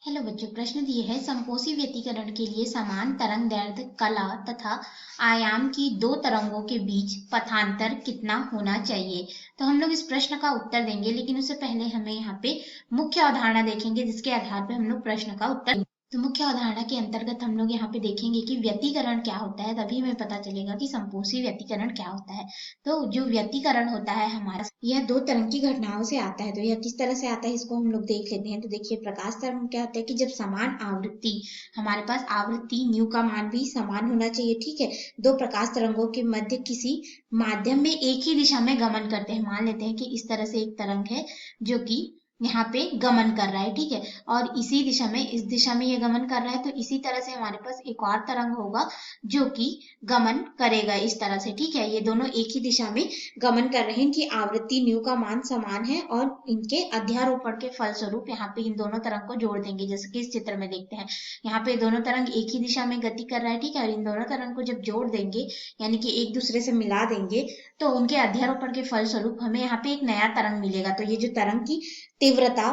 Hello बच्चों, प्रश्न दिए है समकोशी व्यतिकरण के लिए समान तरंग दैर्ध्य कला तथा आयाम की दो तरंगों के बीच पथांतर कितना होना चाहिए। तो हम लोग इस प्रश्न का उत्तर देंगे, लेकिन उससे पहले हमें यहाँ पे मुख्य अवधारणा देखेंगे जिसके आधार पे हम लोग प्रश्न का उत्तर देंगे। तो मुख्य अवधारणा के अंतर्गत हम लोग यहाँ पे देखेंगे कि व्यतिकरण क्या होता है, तभी हमें पता चलेगा कि समकोशी व्यतिकरण क्या होता है। तो जो व्यतिकरण होता है हमारा, यह दो तरंग की घटनाओं से आता है। तो यह किस तरह से आता है इसको हम लोग देख लेते हैं। तो देखिए, प्रकाश तरंग क्या होता है कि जब समान आवृत्ति, हमारे पास आवृत्ति न्यू का मान भी समान होना चाहिए, ठीक है। दो प्रकाश तरंगों के मध्य किसी माध्यम में एक ही दिशा में गमन करते हैं। मान लेते हैं कि इस तरह से एक तरंग है जो कि यहाँ पे गमन कर रहा है, ठीक है, और इसी दिशा में, इस दिशा में ये गमन कर रहा है। तो इसी तरह से हमारे पास एक और तरंग होगा जो कि गमन करेगा इस तरह से, ठीक है। ये दोनों एक ही दिशा में गमन कर रहे हैं, इनकी आवृत्ति न्यू का मान समान है और इनके अध्यारोपण के फलस्वरूप यहाँ पे इन दोनों तरंग को जोड़ देंगे। जैसे कि इस चित्र में देखते हैं, यहाँ पे दोनों तरंग एक ही दिशा में गति कर रहा है, ठीक है, और इन दोनों तरंग को जब जोड़ देंगे यानी कि एक दूसरे से मिला देंगे तो उनके अध्यारोपण के फलस्वरूप हमें यहाँ पे एक नया तरंग मिलेगा। तो ये जो तरंग की तीव्रता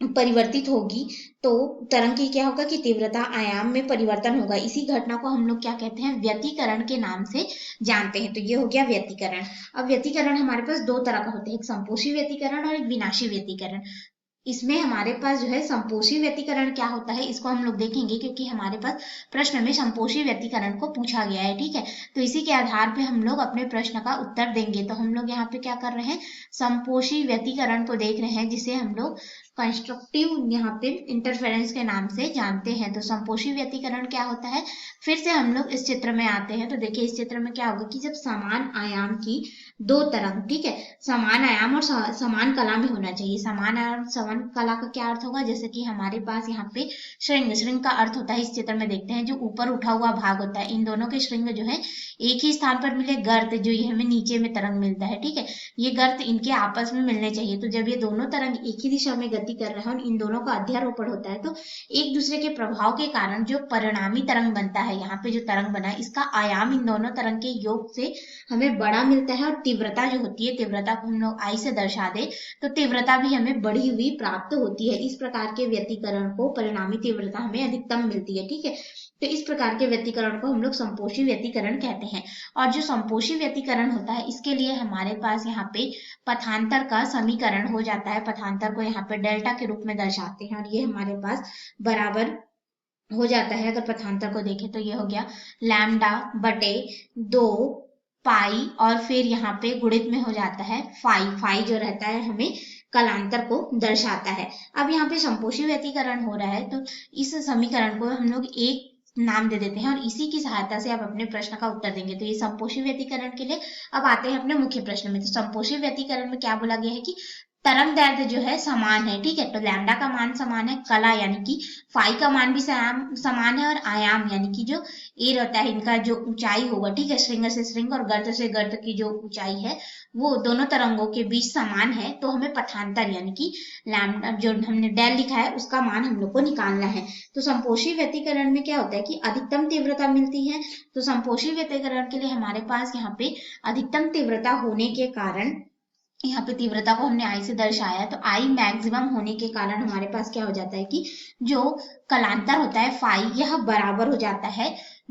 परिवर्तित होगी, तो तरंग की क्या होगा कि तीव्रता आयाम में परिवर्तन होगा। इसी घटना को हम लोग क्या कहते हैं, व्यतिकरण के नाम से जानते हैं। तो ये हो गया व्यतिकरण। अब व्यतिकरण हमारे पास दो तरह का होता है, एक समपोषी व्यतिकरण और एक विनाशी व्यतिकरण। इसमें हमारे पास जो है समपोषी व्यतिकरण क्या होता है इसको हम लोग देखेंगे, क्योंकि हमारे पास प्रश्न में समपोषी व्यतिकरण को पूछा गया है, ठीक है। तो इसी के आधार पे हम लोग अपने प्रश्न का उत्तर देंगे। तो हम लोग यहाँ पे क्या कर रहे हैं, समपोषी व्यतिकरण को देख रहे हैं, जिसे हम लोग कंस्ट्रक्टिव यहाँ पे इंटरफेरेंस के नाम से जानते हैं। तो समपोषी व्यतिकरण क्या होता है, फिर से हम लोग इस चित्र में आते हैं। तो देखिए, इस चित्र में क्या होगा कि जब समान आयाम की दो तरंग, ठीक है, समान आयाम और समान कला में होना चाहिए। समान आयाम समान कला का क्या अर्थ होगा, जैसे कि हमारे पास यहाँ पे श्रृंग, श्रृंग का अर्थ होता है, इस चित्र में देखते हैं, जो ऊपर उठा हुआ भाग होता है, इन दोनों के श्रृंग जो है एक ही स्थान पर मिले। गर्त जो ये हमें नीचे में तरंग मिलता है, ठीक है, ये गर्त इनके आपस में मिलने चाहिए। तो जब ये दोनों तरंग एक ही दिशा में गति कर रहे हैं और इन दोनों का अध्यारोपण होता है, तो एक दूसरे के प्रभाव के कारण जो परिणामी तरंग बनता है, यहाँ पे जो तरंग बना है, इसका आयाम इन दोनों तरंग के योग से हमें बड़ा मिलता है। और तीव्रता जो होती है, तीव्रता को हम लोग आई से दर्शा दे तो तीव्रता भी हमें बढ़ी हुई प्राप्त होती है। इस प्रकार के व्यतिकरण को परिणामी तीव्रता हमें अधिकतम मिलती है, ठीक है। तो इस प्रकार के व्यतिकरण को हम लोग समपोषी व्यतिकरण कहते हैं। और जो समपोषी व्यतिकरण होता है, इसके लिए हमारे पास यहाँ पे पथांतर का समीकरण हो जाता है। पथांतर को यहाँ पे डेल्टा के रूप में दर्शाते हैं, और ये हमारे पास बराबर हो जाता है। अगर पथांतर को देखें तो ये हो गया लैम्डा बटे 2 पाई, और फिर यहाँ पे गुणित में हो जाता है फाई। फाई जो रहता है हमें कलांतर को दर्शाता है। अब यहाँ पे समपोषी व्यतिकरण हो रहा है, तो इस समीकरण को हम लोग एक नाम दे देते हैं और इसी की सहायता से आप अपने प्रश्न का उत्तर देंगे। तो ये समपोषी व्यतिकरण के लिए। अब आते हैं अपने मुख्य प्रश्न में। तो समपोषी व्यतिकरण में क्या बोला गया है कि तरंग दैर्ध्य जो है समान है, ठीक है। तो लैम्डा का मान समान है, कला यानी कि फाई का मान भी समान है, और आयाम यानी कि जो ए रहता है, इनका जो ऊंचाई होगा, ठीक है, श्रृंग से श्रृंग और गर्त से गर्त की जो ऊंचाई है वो दोनों तरंगों के बीच समान है। तो हमें पथांतर यानी कि लैम्डा जो हमने डेल लिखा है उसका मान हम लोग को निकालना है। तो समपोषी व्यतिकरण में क्या होता है कि अधिकतम तीव्रता मिलती है। तो समपोषी व्यतिकरण के लिए हमारे पास यहाँ पे अधिकतम तीव्रता होने के कारण, यहाँ पे तीव्रता को हमने आई से दर्शाया, तो आई मैक्सिमम होने के कारण हमारे पास क्या हो जाता है कि जो कलांतर होता है फाई, यह बराबर हो जाता है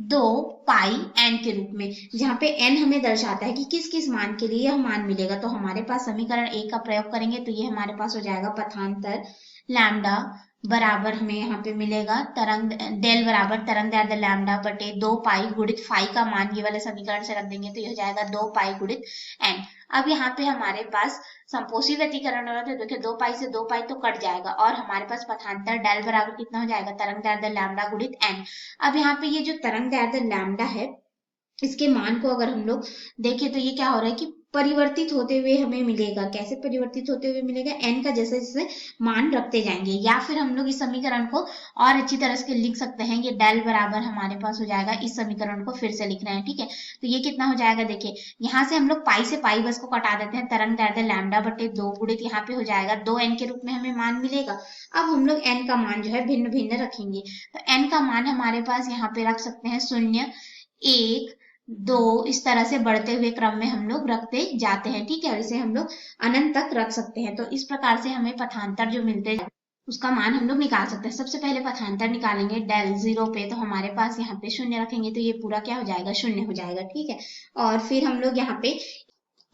2 पाई एन के रूप में, जहाँ पे एन हमें दर्शाता है कि किस किस मान के लिए यह मान मिलेगा। तो हमारे पास समीकरण 1 का प्रयोग करेंगे तो ये हमारे पास हो जाएगा पथांतर लैम्डा बराबर हमें यहाँ पे मिलेगा तरंग डेल बराबर तरंग दैर्ध्य लैम्डा बटे 2 पाई गुणित फाई का मान, ये वाले समीकरण से रख देंगे तो ये हो जाएगा 2 पाई गुणित एन। अब यहाँ पे हमारे पास समपोषी व्यतिकरण हो रहा है, तो देखिए 2 पाई से 2 पाई तो कट जाएगा, और हमारे पास पथांतर डेल बराबर कितना हो जाएगा, तरंग दैर्ध्य लैम्डा गुणित एन। अब यहाँ पे ये जो तरंग दैर्ध्य लैम्डा है, इसके मान को अगर हम लोग देखें तो ये क्या हो रहा है कि परिवर्तित होते हुए हमें मिलेगा। कैसे परिवर्तित होते हुए मिलेगा, एन का जैसे जैसे मान रखते जाएंगे। या फिर हम लोग इस समीकरण को और अच्छी तरह से लिख सकते हैं, ये डेल बराबर हमारे पास हो जाएगा, इस समीकरण को फिर से लिख रहे हैं, ठीक है। तो ये कितना हो जाएगा, देखिए यहाँ से हम लोग पाई से पाई बस को कटा देते हैं, तरंग दैर्ध्य लैम्डा बटे 2 गुणित यहाँ पे हो जाएगा 2 एन के रूप में हमें मान मिलेगा। अब हम लोग एन का मान जो है भिन्न भिन्न रखेंगे। तो एन का मान हमारे पास यहाँ पे रख सकते हैं 0, 1, 2, इस तरह से बढ़ते हुए क्रम में हम लोग रखते जाते हैं, ठीक है, और इसे हम लोग अनंत तक रख सकते हैं। तो इस प्रकार से हमें पथांतर जो मिलते हैं उसका मान हम लोग निकाल सकते हैं। सबसे पहले पथांतर निकालेंगे डेल 0 पे, तो हमारे पास यहाँ पे शून्य रखेंगे तो ये पूरा क्या हो जाएगा, शून्य हो जाएगा, ठीक है। और फिर हम लोग यहाँ पे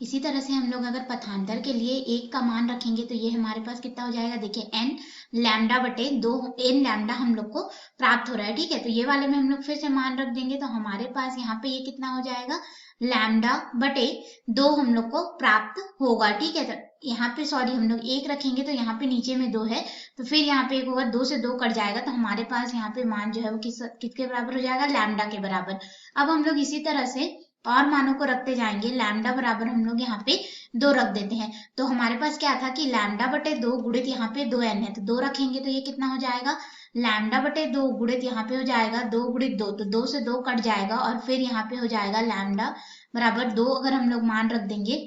इसी तरह से हम लोग अगर पथांतर के लिए 1 का मान रखेंगे तो ये हमारे पास कितना हो जाएगा, देखिए n लैम्डा बटे 2, n लैम्डा हम लोग को प्राप्त हो रहा है, ठीक है। तो ये वाले में हम लोग फिर से मान रख देंगे तो हमारे पास यहाँ पे ये कितना हो जाएगा, लैम्डा बटे 2 हम लोग को प्राप्त होगा, ठीक है। तो यहाँ पे सॉरी हम लोग 1 रखेंगे तो यहाँ पे नीचे में 2 है, तो फिर यहाँ पे 1 होगा, 2 से 2 कट जाएगा, तो हमारे पास यहाँ पे मान जो है वो किसके बराबर हो जाएगा, लैम्डा के बराबर। अब हम लोग इसी तरह से और मानों को रखते जाएंगे। लैम्डा बराबर हम लोग यहाँ पे 2 रख देते हैं, तो हमारे पास क्या था कि लैम्डा बटे 2 गुणित यहाँ पे 2n है, तो 2 रखेंगे तो ये कितना हो जाएगा, लैम्डा बटे 2 गुणित यहाँ पे हो जाएगा 2 गुणित 2, तो 2 से 2 कट जाएगा और फिर यहाँ पे हो जाएगा लैम्डा बराबर 2 अगर हम लोग मान रख देंगे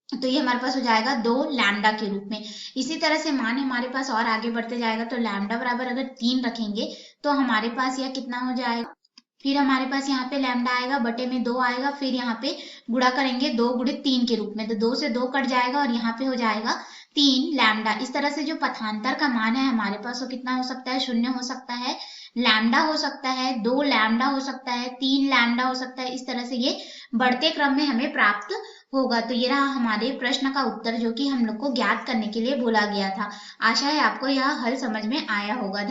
तो ये हमारे पास हो जाएगा 2 लैम्डा के रूप में। इसी तरह से मान हमारे पास और आगे बढ़ते जाएगा, तो लैम्डा बराबर अगर 3 रखेंगे तो हमारे पास यह कितना हो जाएगा, फिर हमारे पास यहाँ पे लैम्डा आएगा, बटे में 2 आएगा, फिर यहाँ पे गुणा करेंगे 2 गुणित 3 के रूप में, तो 2 से 2 कट जाएगा और यहाँ पे हो जाएगा 3 लैम्डा। इस तरह से जो पथांतर का मान है हमारे पास वो कितना हो सकता है, 0 हो सकता है, लैम्डा हो सकता है, 2 लैम्डा हो सकता है, 3 लैम्डा हो सकता है। इस तरह से ये बढ़ते क्रम में हमें प्राप्त होगा। तो ये रहा हमारे प्रश्न का उत्तर जो कि हम लोग को ज्ञात करने के लिए बोला गया था। आशा है आपको यह हल समझ में आया होगा।